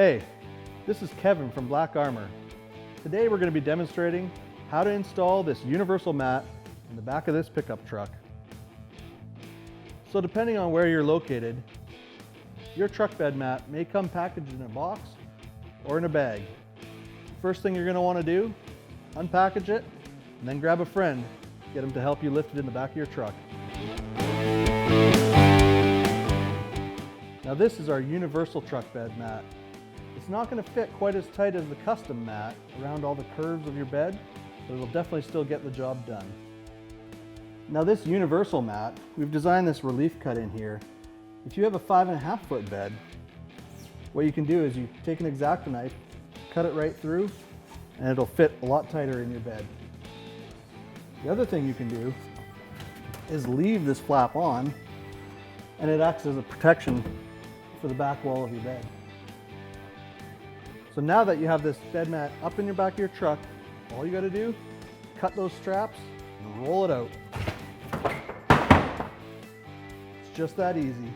Hey, this is Kevin from Black Armour. Today we're going to be demonstrating how to install this universal mat in the back of this pickup truck. So depending on where you're located, your truck bed mat may come packaged in a box or in a bag. First thing you're going to want to do, unpackage it, and then grab a friend, get them to help you lift it in the back of your truck. Now this is our universal truck bed mat. It's not going to fit quite as tight as the custom mat around all the curves of your bed, but it'll definitely still get the job done. Now this universal mat, we've designed this relief cut in here. If you have a 5.5 foot bed, what you can do is you take an X-Acto knife, cut it right through, and it'll fit a lot tighter in your bed. The other thing you can do is leave this flap on, and it acts as a protection for the back wall of your bed. So now that you have this bed mat up in your back of your truck, all you got to do, cut those straps and roll it out. It's just that easy.